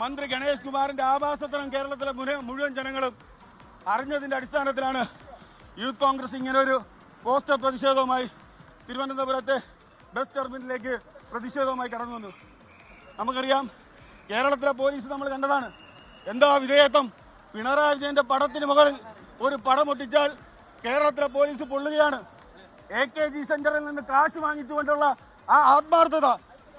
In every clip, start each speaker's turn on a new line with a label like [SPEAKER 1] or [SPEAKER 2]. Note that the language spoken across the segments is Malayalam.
[SPEAKER 1] മന്ത്രി ഗണേഷ് കുമാറിന്റെ ആവാസത്തരം കേരളത്തിലെ മുഴുവൻ ജനങ്ങളും അറിഞ്ഞതിന്റെ അടിസ്ഥാനത്തിലാണ് യൂത്ത് കോൺഗ്രസ് ഇങ്ങനെ ഒരു പോസ്റ്റർ പ്രതിഷേധവുമായി തിരുവനന്തപുരത്തെ ബസ് ടെർമിനലിലേക്ക് പ്രതിഷേധവുമായി കടന്നു വന്നു. നമുക്കറിയാം, കേരളത്തിലെ പോലീസ് നമ്മൾ കണ്ടതാണ്. എന്താ വിധേയത്വം! പിണറായി വിജയന്റെ പടത്തിന് മുകളിൽ ഒരു പടം ഒട്ടിച്ചാൽ കേരളത്തിലെ പോലീസ് പൊള്ളുകയാണ്. AKG സെന്ററിൽ നിന്ന് കാശ് വാങ്ങിച്ചുകൊണ്ടുള്ള ആ ആത്മാർത്ഥത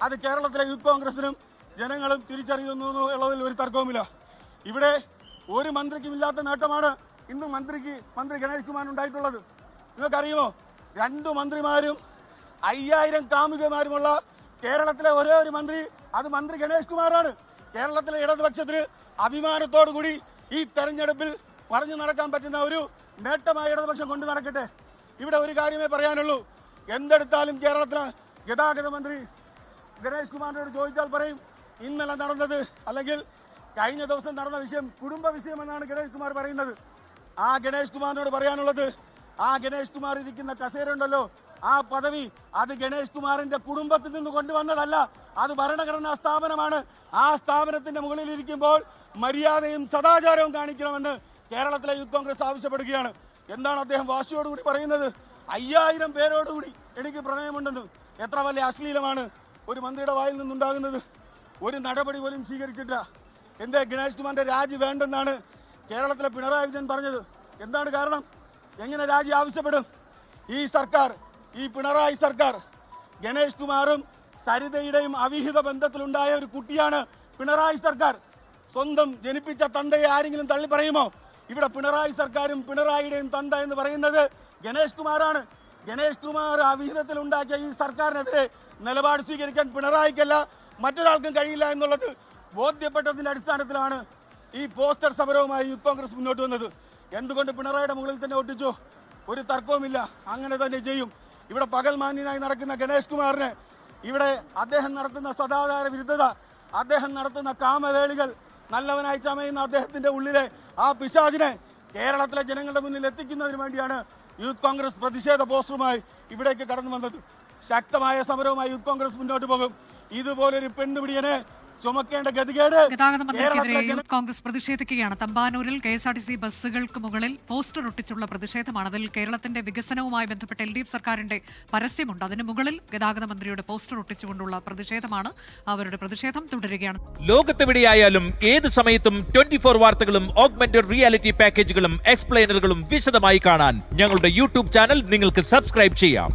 [SPEAKER 1] അത് കേരളത്തിലെ യൂത്ത് കോൺഗ്രസിനും ജനങ്ങളും തിരിച്ചറിയുന്നു എന്നുള്ളതിൽ ഒരു തർക്കവുമില്ല. ഇവിടെ ഒരു മന്ത്രിക്കും ഇല്ലാത്ത നേട്ടമാണ് ഇന്ന് മന്ത്രി ഗണേഷ് കുമാറിന് ഉണ്ടായിട്ടുള്ളത്. നിങ്ങൾക്കറിയുമോ, 2 മന്ത്രിമാരും 5000 കാമുകമാരുമുള്ള കേരളത്തിലെ ഒരേ ഒരു മന്ത്രി അത് മന്ത്രി ഗണേഷ് കുമാറാണ്. കേരളത്തിലെ ഇടതുപക്ഷത്തിന് അഭിമാനത്തോടു കൂടി ഈ തെരഞ്ഞെടുപ്പിൽ പറഞ്ഞു നടക്കാൻ പറ്റുന്ന ഒരു നേട്ടമായി ഇടതുപക്ഷം കൊണ്ടു നടക്കട്ടെ. ഇവിടെ ഒരു കാര്യമേ പറയാനുള്ളൂ. എന്തെടുത്താലും കേരളത്തിലെ ഗതാഗത മന്ത്രി ഗണേഷ് കുമാറിനോട് ചോദിച്ചാൽ പറയും ഇന്നലെ നടന്നത് അല്ലെങ്കിൽ കഴിഞ്ഞ ദിവസം നടന്ന വിഷയം കുടുംബ വിഷയമെന്നാണ് ഗണേഷ് കുമാർ പറയുന്നത്. ആ ഗണേഷ് കുമാറിനോട് പറയാനുള്ളത്, ആ ഗണേഷ് കുമാർ ഇരിക്കുന്ന കസേര ഉണ്ടല്ലോ, ആ പദവി അത് ഗണേഷ് കുമാറിന്റെ കുടുംബത്തിൽ നിന്ന് കൊണ്ടുവന്നതല്ല, അത് ഭരണഘടനാ സ്ഥാപനമാണ്. ആ സ്ഥാപനത്തിന്റെ മുകളിൽ ഇരിക്കുമ്പോൾ മര്യാദയും സദാചാരവും കാണിക്കണമെന്ന് കേരളത്തിലെ യൂത്ത് കോൺഗ്രസ് ആവശ്യപ്പെടുകയാണ്. എന്താണ് അദ്ദേഹം വാശിയോടുകൂടി പറയുന്നത്? 5000 പേരോടുകൂടി എനിക്ക് പ്രണയമുണ്ടെന്ന്. എത്ര വലിയ അശ്ലീലമാണ് ഒരു മന്ത്രിയുടെ വായിൽ നിന്നുണ്ടാകുന്നത്! ഒരു നടപടി പോലും സ്വീകരിച്ചിട്ടില്ല. എന്തേ ഗണേഷ് കുമാറിന്റെ രാജി വേണ്ടെന്നാണ് കേരളത്തിലെ പിണറായി വിജയൻ പറഞ്ഞത്. എന്താണ് കാരണം? എങ്ങനെ രാജി ആവശ്യപ്പെടും? ഈ സർക്കാർ, ഈ പിണറായി സർക്കാർ, ഗണേഷ് കുമാറും സരിതയുടെയും അവിഹിത ബന്ധത്തിലുണ്ടായ ഒരു കുട്ടിയാണ് പിണറായി സർക്കാർ. സ്വന്തം ജനിപ്പിച്ച തന്തയെ ആരെങ്കിലും തള്ളി പറയുമോ? ഇവിടെ പിണറായി സർക്കാരും പിണറായിയുടെയും തന്ത എന്ന് പറയുന്നത് ഗണേഷ് കുമാറാണ്. ഗണേഷ് കുമാർ അവിഹിതത്തിൽ ഉണ്ടാക്കിയ ഈ സർക്കാരിനെതിരെ നിലപാട് സ്വീകരിക്കാൻ പിണറായിക്കല്ല മറ്റൊരാൾക്കും കഴിയില്ല എന്നുള്ളത് ബോധ്യപ്പെട്ടതിന്റെ അടിസ്ഥാനത്തിലാണ് ഈ പോസ്റ്റർ സമരവുമായി യൂത്ത് കോൺഗ്രസ് മുന്നോട്ട് വന്നത്. എന്തുകൊണ്ട് പിണറായിയുടെ മുകളിൽ തന്നെ ഒട്ടിച്ചു? ഒരു തർക്കവുമില്ല, അങ്ങനെ തന്നെ ചെയ്യും. ഇവിടെ പകൽമാന്യനായി നടക്കുന്ന ഗണേഷ് കുമാറിന് ഇവിടെ അദ്ദേഹം നടത്തുന്ന സദാചാര വിരുദ്ധത, അദ്ദേഹം നടത്തുന്ന കാമവേളികൾ, നല്ലവനായി ചമയുന്ന അദ്ദേഹത്തിന്റെ ഉള്ളിലെ ആ പിശാചിനെ കേരളത്തിലെ ജനങ്ങളുടെ മുന്നിൽ എത്തിക്കുന്നതിന് വേണ്ടിയാണ് യൂത്ത് കോൺഗ്രസ് പ്രതിഷേധ പോസ്റ്ററുമായി ഇവിടേക്ക് കടന്നു വന്നത്. ശക്തമായ സമരവുമായി യൂത്ത് കോൺഗ്രസ് മുന്നോട്ട് പോകും. ഇതുപോലൊരു പെണ്ണുപിടിയനെ ചുമക്കേണ്ട ഗതികേട്
[SPEAKER 2] ഗതാഗത മന്ത്രിക്കെതിരെ യൂത്ത് കോൺഗ്രസ് പ്രതിഷേധിക്കുകയാണ്. തമ്പാനൂരിൽ KSRTC ബസ്സുകൾക്ക് മുകളിൽ പോസ്റ്റർ ഒട്ടിച്ചുള്ള പ്രതിഷേധമാണ്. അതിൽ കേരളത്തിന്റെ വികസനവുമായി ബന്ധപ്പെട്ട LDF സർക്കാരിന്റെ പരസ്യമുണ്ട്. അതിന് മുകളിൽ ഗതാഗത മന്ത്രിയുടെ പോസ്റ്റർ ഒട്ടിച്ചുകൊണ്ടുള്ള പ്രതിഷേധമാണ്. അവരുടെ പ്രതിഷേധം തുടരുകയാണ്.
[SPEAKER 3] ലോകത്തെവിടെയായാലും ഏത് സമയത്തും 24 വാർത്തകളും ഓഗ്മെന്റഡ് റിയാലിറ്റി പാക്കേജുകളും എക്സ്പ്ലെയിനറുകളും വിശദമായി കാണാൻ ഞങ്ങളുടെ YouTube ചാനൽ നിങ്ങൾക്ക് സബ്സ്ക്രൈബ് ചെയ്യാം.